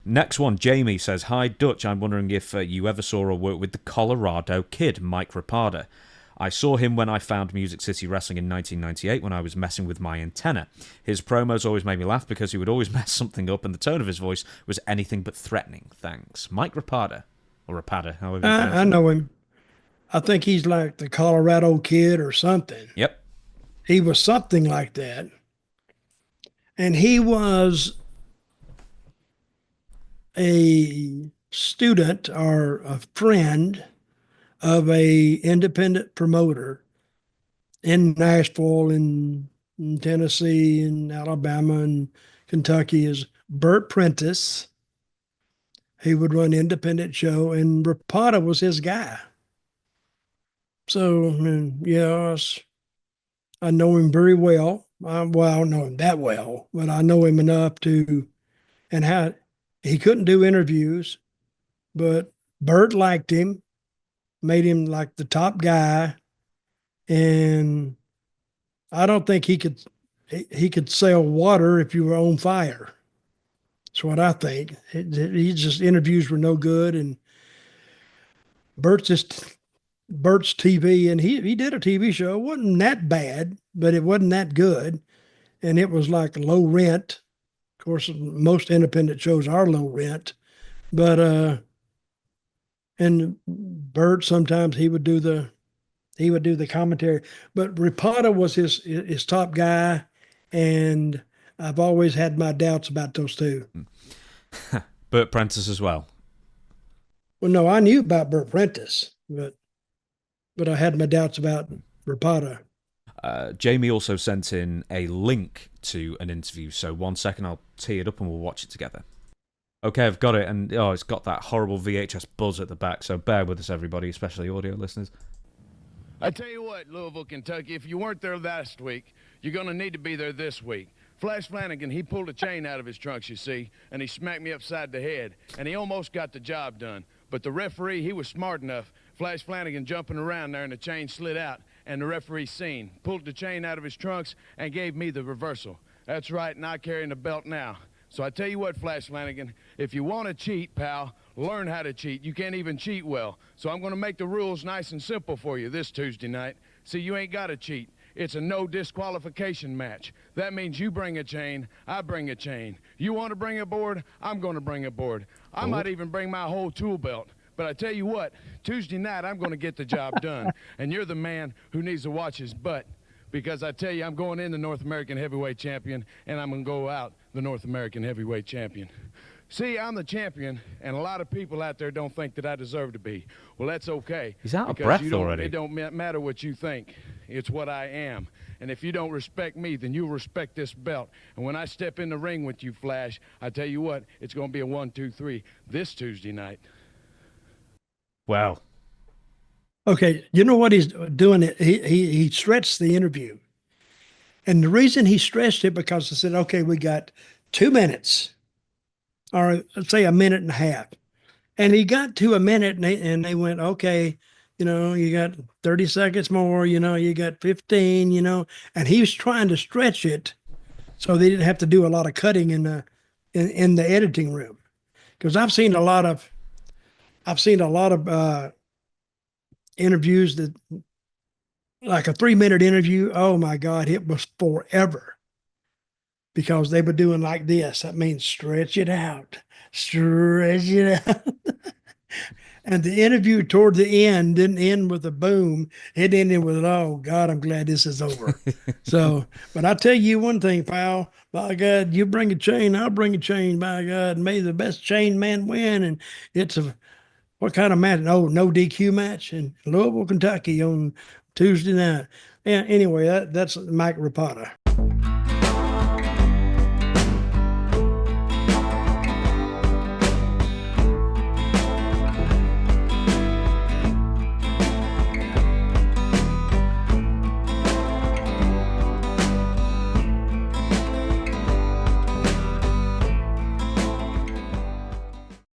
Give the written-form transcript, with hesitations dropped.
Next one, Jamie says, "Hi, Dutch. I'm wondering if you ever saw or worked with the Colorado Kid, Mike Rapada. I saw him when I found Music City Wrestling in 1998 when I was messing with my antenna. His promos always made me laugh because he would always mess something up and the tone of his voice was anything but threatening. Thanks. Mike Rapada." Or Rapada, however you pronounce I it. know him. I think he's like the Colorado Kid or something. Yep. He was something like that. And he was a student or a friend of a independent promoter in Nashville and in Tennessee and Alabama and Kentucky is Burt Prentice. He would run independent show, and Rapada was his guy. So, I mean, yes, I know him very well. Well, I don't know him that well, but I know him enough to, and how he couldn't do interviews, but Burt liked him, made him like the top guy, and I don't think he could sell water if you were on fire. That's what I think. He just interviews were no good, and Bert's just Bert's TV, and he did a TV show. It wasn't that bad, but it wasn't that good, and it was like low rent. Of course, most independent shows are low rent, but and Bert sometimes he would do the commentary, but Rapada was his top guy, and I've always had my doubts about those two. Burt Prentice as well. Well, no, I knew about Burt Prentice, but I had my doubts about Rapada. Jamie also sent in a link to an interview, so 1 second, I'll tee it up and we'll watch it together. Okay, I've got it, and it's got that horrible VHS buzz at the back, so bear with us, everybody, especially audio listeners. I tell you what, Louisville, Kentucky, if you weren't there last week, you're going to need to be there this week. Flash Flanagan, he pulled a chain out of his trunks, you see, and he smacked me upside the head, and he almost got the job done. But the referee, he was smart enough. Flash Flanagan jumping around there, and the chain slid out, and the referee seen, pulled the chain out of his trunks, and gave me the reversal. That's right, and I'm carrying the belt now. So I tell you what, Flash Flanagan, if you want to cheat, pal, learn how to cheat. You can't even cheat well. So I'm going to make the rules nice and simple for you this Tuesday night. See, you ain't got to cheat. It's a no disqualification match. That means you bring a chain, I bring a chain. You want to bring a board, I'm going to bring a board. I might even bring my whole tool belt. But I tell you what, Tuesday night I'm going to get the job done. And you're the man who needs to watch his butt. Because I tell you, I'm going in the North American Heavyweight Champion, and I'm going to go out the North American Heavyweight Champion. See, I'm the champion, and a lot of people out there don't think that I deserve to be. Well, that's okay. He's out of breath already. It don't matter what you think. It's what I am. And if you don't respect me, then you'll respect this belt. And when I step in the ring with you, Flash, I tell you what, it's going to be a 1, 2, 3 this Tuesday night. Wow. Okay, you know what he's doing? He stretched the interview. And the reason he stretched it because he said, okay, we got 2 minutes, or let's say a minute and a half. And he got to a minute and they went, okay, you got 30 seconds more, you got 15, and he was trying to stretch it so they didn't have to do a lot of cutting in the editing room. Because I've seen a lot of interviews that, like a 3-minute interview, oh my God, it was forever because they were doing like this. That means stretch it out. And the interview toward the end didn't end with a boom. It ended with, oh God, I'm glad this is over. So, but I tell you one thing, pal, by God, you bring a chain, I'll bring a chain, by God, may the best chain man win. And it's what kind of match? No DQ match in Louisville, Kentucky on Tuesday night. Yeah, anyway, that's Mike Rapada.